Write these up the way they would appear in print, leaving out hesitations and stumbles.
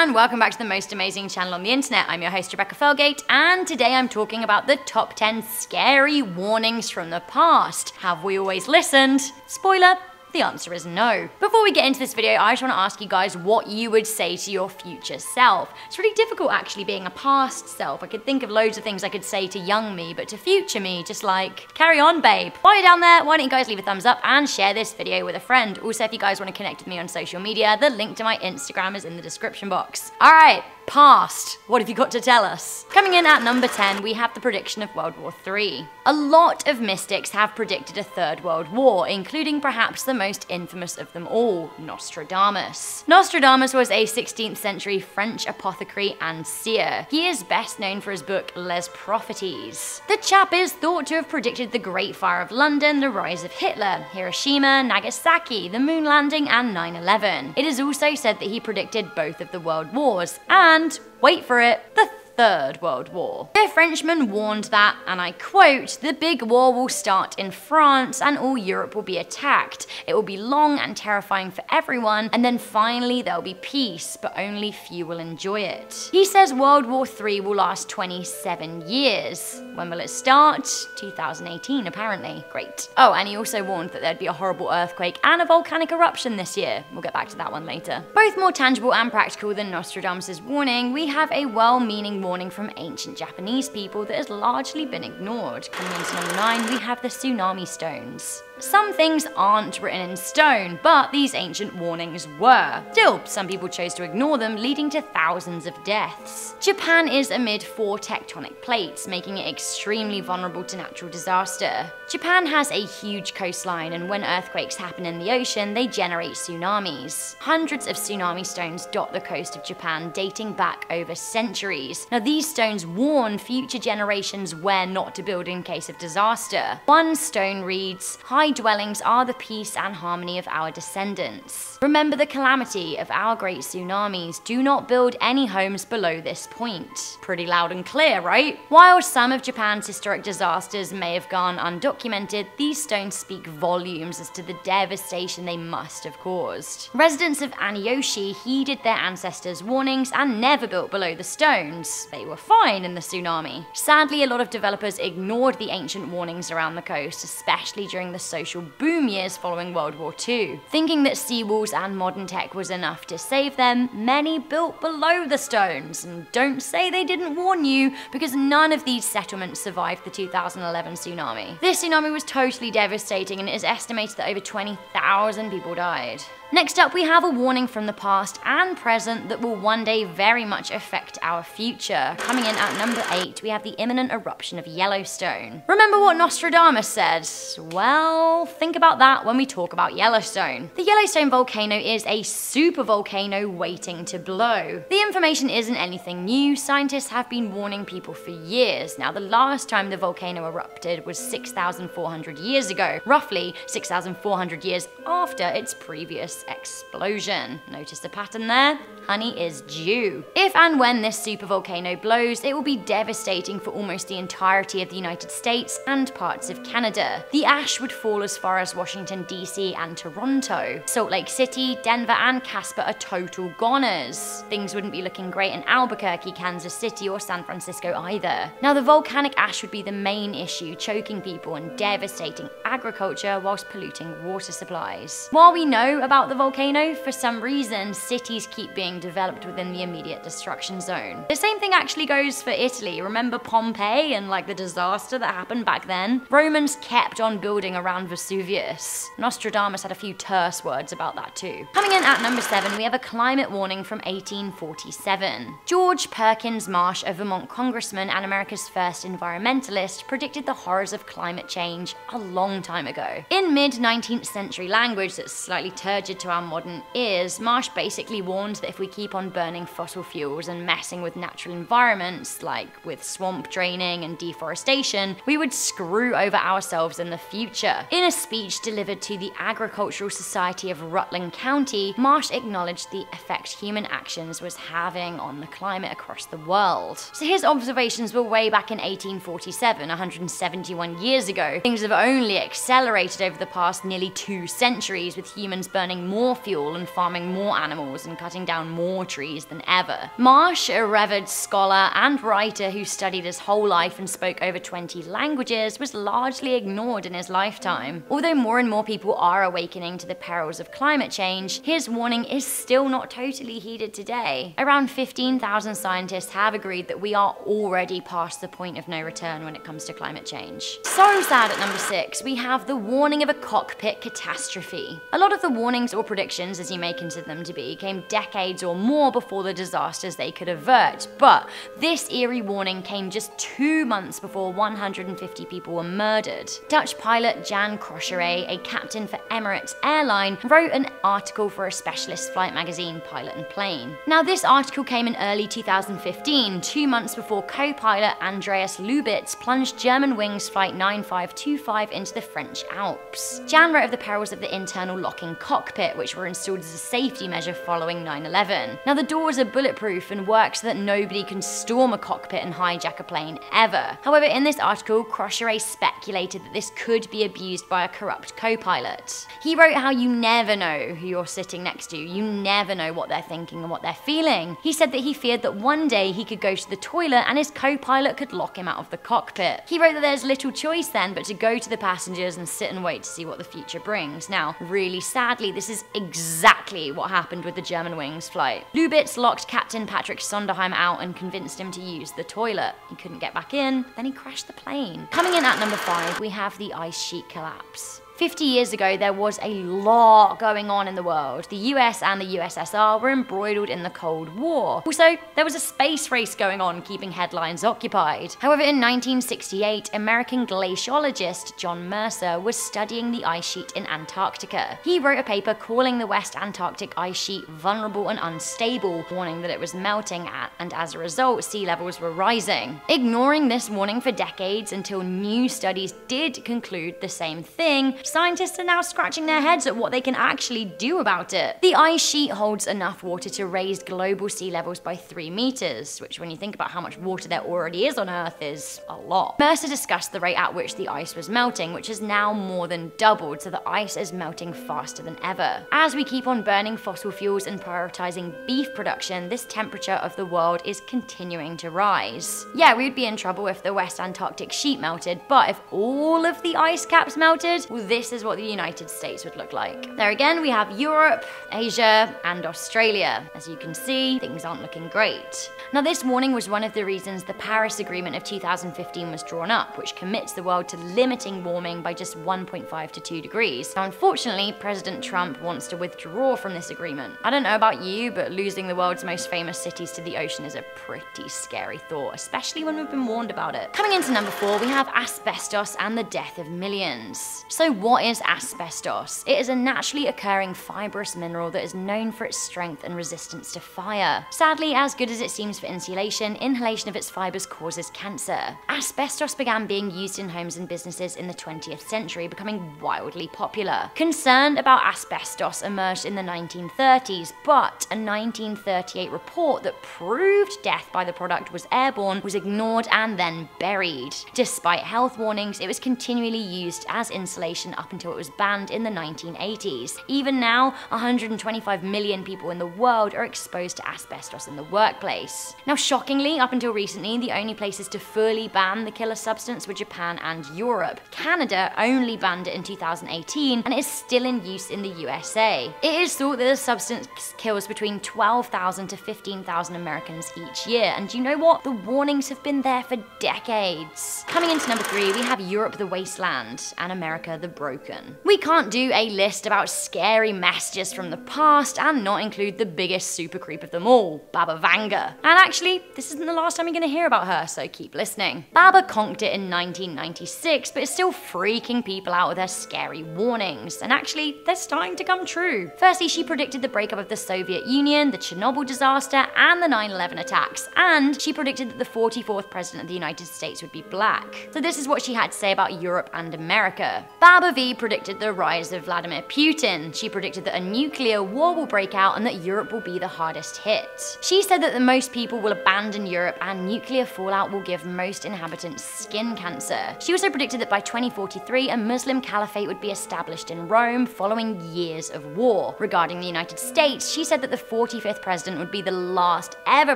and welcome back to the most amazing channel on the internet. I'm your host Rebecca Felgate, and today I'm talking about the top 10 scary warnings from the past. Have we always listened? Spoiler, the answer is no. Before we get into this video, I just want to ask you guys what you would say to your future self. It's really difficult actually being a past self. I could think of loads of things I could say to young me, but to future me, just like, carry on babe. While you're down there, why don't you guys leave a thumbs up and share this video with a friend. Also, if you guys want to connect with me on social media, the link to my Instagram is in the description box. Alright, past. What have you got to tell us? Coming in at number 10, we have the prediction of World War III. A lot of mystics have predicted a third world war, including perhaps the most infamous of them all, Nostradamus. Nostradamus was a 16th century French apothecary and seer. He is best known for his book Les Prophéties. The chap is thought to have predicted the Great Fire of London, the rise of Hitler, Hiroshima, Nagasaki, the moon landing, and 9/11. It is also said that he predicted both of the world wars, and, wait for it, the Third World War. The Frenchman warned that, and I quote, "The big war will start in France and all Europe will be attacked. It will be long and terrifying for everyone, and then finally there'll be peace, but only few will enjoy it." He says World War III will last 27 years. When will it start? 2018 apparently. Great. Oh, and he also warned that there'd be a horrible earthquake and a volcanic eruption this year. We'll get back to that one later. Both more tangible and practical than Nostradamus' warning, we have a well-meaning warning from ancient Japanese people that has largely been ignored. Coming into number 9, we have the Tsunami Stones. Some things aren't written in stone, but these ancient warnings were. Still, some people chose to ignore them, leading to thousands of deaths. Japan is amid 4 tectonic plates, making it extremely vulnerable to natural disaster. Japan has a huge coastline, and when earthquakes happen in the ocean, they generate tsunamis. Hundreds of tsunami stones dot the coast of Japan, dating back over centuries. Now, these stones warn future generations where not to build in case of disaster. One stone reads, "High dwellings are the peace and harmony of our descendants. Remember the calamity of our great tsunamis. Do not build any homes below this point." Pretty loud and clear, right? While some of Japan's historic disasters may have gone undocumented, these stones speak volumes as to the devastation they must have caused. Residents of Aniyoshi heeded their ancestors' warnings and never built below the stones. They were fine in the tsunami. Sadly, a lot of developers ignored the ancient warnings around the coast, especially during the social boom years following World War II. Thinking that seawalls and modern tech was enough to save them, many built below the stones. And don't say they didn't warn you, because none of these settlements survived the 2011 tsunami. This tsunami was totally devastating, and it is estimated that over 20,000 people died. Next up, we have a warning from the past and present that will one day very much affect our future. Coming in at number 8, we have the imminent eruption of Yellowstone. Remember what Nostradamus said? Well, think about that when we talk about Yellowstone. The Yellowstone volcano is a supervolcano waiting to blow. The information isn't anything new. Scientists have been warning people for years. Now, the last time the volcano erupted was 6,400 years ago, roughly 6,400 years after its previous explosion. Notice the pattern there? Honey is due. If and when this supervolcano blows, it will be devastating for almost the entirety of the United States and parts of Canada. The ash would fall as far as Washington, D.C. and Toronto. Salt Lake City, Denver, and Casper are total goners. Things wouldn't be looking great in Albuquerque, Kansas City, or San Francisco either. Now, the volcanic ash would be the main issue, choking people and devastating agriculture whilst polluting water supplies. While we know about the volcano, for some reason, cities keep being developed within the immediate destruction zone. The same thing actually goes for Italy. Remember Pompeii and like the disaster that happened back then? Romans kept on building around Vesuvius. Nostradamus had a few terse words about that too. Coming in at number 7, we have a climate warning from 1847. George Perkins Marsh, a Vermont congressman and America's first environmentalist, predicted the horrors of climate change a long time ago. In mid-19th century language that's slightly turgid to our modern ears, Marsh basically warned that if we keep on burning fossil fuels and messing with natural environments, like with swamp draining and deforestation, we would screw over ourselves in the future. In a speech delivered to the Agricultural Society of Rutland County, Marsh acknowledged the effect human actions was having on the climate across the world. So his observations were way back in 1847, 171 years ago. Things have only accelerated over the past nearly 2 centuries, with humans burning more fuel and farming more animals and cutting down more trees than ever. Marsh, a revered scholar and writer who studied his whole life and spoke over 20 languages, was largely ignored in his lifetime. Although more and more people are awakening to the perils of climate change, his warning is still not totally heeded today. Around 15,000 scientists have agreed that we are already past the point of no return when it comes to climate change. So sad at number 6, we have the warning of a cockpit catastrophe. A lot of the warnings or predictions, as you may consider them to be, came decades or more before the disasters they could avert, but this eerie warning came just 2 months before 150 people were murdered. Dutch pilot Jan Crocheret, a captain for Emirates Airline, wrote an article for a specialist flight magazine, Pilot and Plane. Now this article came in early 2015, 2 months before co-pilot Andreas Lubitz plunged Germanwings Flight 9525 into the French Alps. Jan wrote of the perils of the internal locking cockpit, which were installed as a safety measure following 9/11. Now the doors are bulletproof and work so that nobody can storm a cockpit and hijack a plane ever. However, in this article, Crocheret speculated that this could be abused by a corrupt co-pilot. He wrote how you never know who you're sitting next to, you never know what they're thinking and what they're feeling. He said that he feared that one day he could go to the toilet and his co-pilot could lock him out of the cockpit. He wrote that there's little choice then but to go to the passengers and sit and wait to see what the future brings. Now, really sadly, this is exactly what happened with the Germanwings flight. Lubitz locked Captain Patrick Sonderheim out and convinced him to use the toilet. He couldn't get back in, then he crashed the plane. Coming in at number 5, we have the ice sheet collapse. 50 years ago, there was a lot going on in the world. The US and the USSR were embroiled in the Cold War. Also, there was a space race going on, keeping headlines occupied. However, in 1968, American glaciologist John Mercer was studying the ice sheet in Antarctica. He wrote a paper calling the West Antarctic ice sheet vulnerable and unstable, warning that it was melting and as a result, sea levels were rising. Ignoring this warning for decades until new studies did conclude the same thing, scientists are now scratching their heads at what they can actually do about it. The ice sheet holds enough water to raise global sea levels by 3 meters, which when you think about how much water there already is on Earth is a lot. Mercer discussed the rate at which the ice was melting, which has now more than doubled, so the ice is melting faster than ever. As we keep on burning fossil fuels and prioritizing beef production, this temperature of the world is continuing to rise. Yeah, we would be in trouble if the West Antarctic sheet melted, but if all of the ice caps melted, well, this is what the United States would look like. There again, we have Europe, Asia, and Australia. As you can see, things aren't looking great. Now, this warning was one of the reasons the Paris Agreement of 2015 was drawn up, which commits the world to limiting warming by just 1.5 to 2 degrees. Now, unfortunately, President Trump wants to withdraw from this agreement. I don't know about you, but losing the world's most famous cities to the ocean is a pretty scary thought, especially when we've been warned about it. Coming into number 4, we have asbestos and the death of millions. So what is asbestos? It is a naturally occurring fibrous mineral that is known for its strength and resistance to fire. Sadly, as good as it seems for insulation, inhalation of its fibers causes cancer. Asbestos began being used in homes and businesses in the 20th century, becoming wildly popular. Concern about asbestos emerged in the 1930s, but a 1938 report that proved death by the product was airborne was ignored and then buried. Despite health warnings, it was continually used as insulation up until it was banned in the 1980s. Even now, 125 million people in the world are exposed to asbestos in the workplace. Now, shockingly, up until recently, the only places to fully ban the killer substance were Japan and Europe. Canada only banned it in 2018 and is still in use in the USA. It is thought that the substance kills between 12,000 to 15,000 Americans each year, and you know what? The warnings have been there for decades. Coming into number 3, we have Europe the wasteland and America the broken. We can't do a list about scary messages from the past and not include the biggest super creep of them all, Baba Vanga. And actually, this isn't the last time you're going to hear about her, so keep listening. Baba conked it in 1996, but is still freaking people out with her scary warnings, and actually, they're starting to come true. Firstly, she predicted the breakup of the Soviet Union, the Chernobyl disaster, and the 9/11 attacks, and she predicted that the 44th president of the United States would be black. So this is what she had to say about Europe and America. Baba V predicted the rise of Vladimir Putin. She predicted that a nuclear war will break out and that Europe will be the hardest hit. She said that the most people will abandon Europe and nuclear fallout will give most inhabitants skin cancer. She also predicted that by 2043 a Muslim caliphate would be established in Rome following years of war. Regarding the United States, she said that the 45th president would be the last ever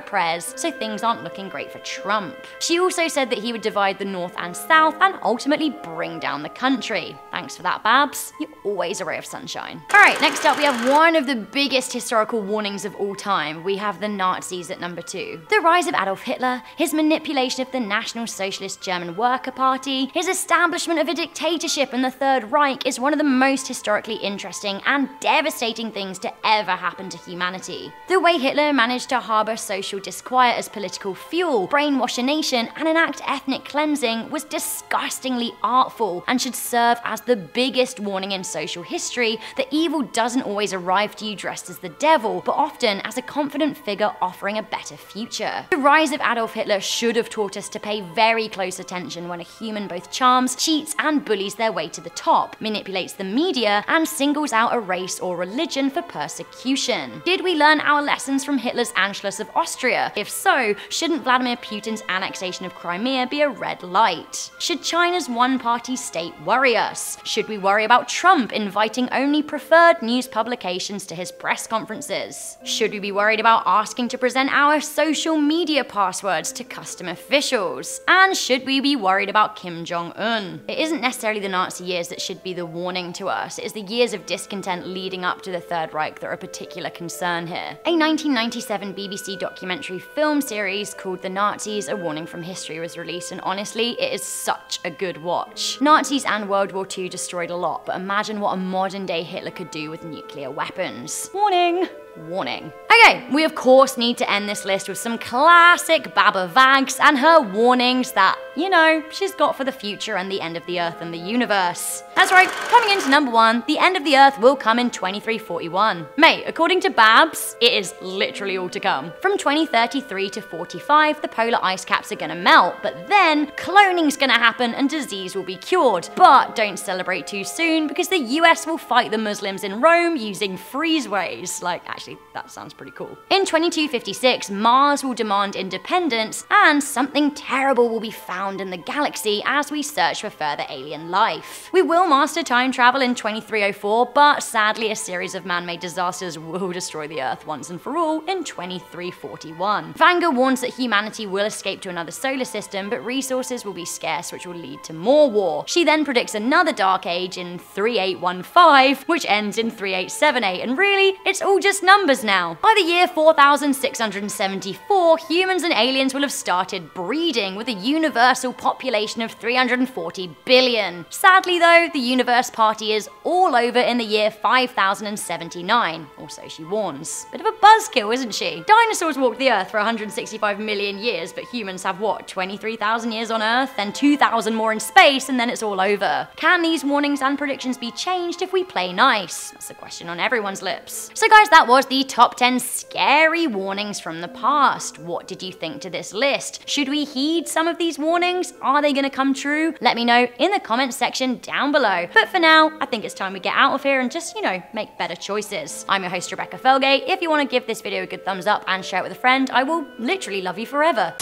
prez, so things aren't looking great for Trump. She also said that he would divide the North and South and ultimately bring down the country. Thanks for that, Babs. You're always a ray of sunshine. Alright, next up we have one of the biggest historical warnings of all time. We have the Nazis at number 2. The rise of Adolf Hitler, his manipulation of the National Socialist German Worker Party, his establishment of a dictatorship in the Third Reich is one of the most historically interesting and devastating things to ever happen to humanity. The way Hitler managed to harbour social disquiet as political fuel, brainwash a nation, and enact ethnic cleansing was disgustingly artful and should serve as the biggest warning in social history that evil doesn't always arrive to you dressed as the devil, but often as a confident figure offering a better future. The rise of Adolf Hitler should have taught us to pay very close attention when a human both charms, cheats, and bullies their way to the top, manipulates the media, and singles out a race or religion for persecution. Did we learn our lessons from Hitler's Anschluss of Austria? If so, shouldn't Vladimir Putin's annexation of Crimea be a red light? Should China's one-party state worry us? Should we worry about Trump inviting only preferred news publications to his press conferences? Should we be worried about asking to present our social media passwords to custom officials? And should we be worried about Kim Jong-un? It isn't necessarily the Nazi years that should be the warning to us, it is the years of discontent leading up to the Third Reich that are a particular concern here. A 1997 BBC documentary film series called The Nazis: A Warning from History was released, and honestly, it is such a good watch. Nazis and World War II destroyed a lot, but imagine what a modern day Hitler could do with nuclear weapons. Warning! Warning. Okay, we of course need to end this list with some classic Baba Vags and her warnings that, you know, she's got for the future and the end of the Earth and the universe. That's right, coming into number 1, the end of the Earth will come in 2341. Mate, according to Babs, it is literally all to come. From 2033 to 45, the polar ice caps are gonna melt, but then cloning's gonna happen and disease will be cured. But don't celebrate too soon because the US will fight the Muslims in Rome using freezeways. Like, actually, that sounds pretty cool. In 2256, Mars will demand independence, and something terrible will be found in the galaxy as we search for further alien life. We will master time travel in 2304, but sadly a series of man-made disasters will destroy the Earth once and for all in 2341. Vanga warns that humanity will escape to another solar system, but resources will be scarce, which will lead to more war. She then predicts another dark age in 3815, which ends in 3878, and really, it's all just numbers now. By the year 4674, humans and aliens will have started breeding with a universal population of 340 billion. Sadly though, the universe party is all over in the year 5079, or so she warns. Bit of a buzzkill, isn't she? Dinosaurs walked the Earth for 165 million years, but humans have what, 23,000 years on Earth, then 2,000 more in space, and then it's all over. Can these warnings and predictions be changed if we play nice? That's the question on everyone's lips. So guys, that was the top 10 scary warnings from the past. What did you think to this list? Should we heed some of these warnings? Are they gonna come true? Let me know in the comments section down below. But for now, I think it's time we get out of here and just, you know, make better choices. I'm your host, Rebecca Felgate. If you want to give this video a good thumbs up and share it with a friend, I will literally love you forever.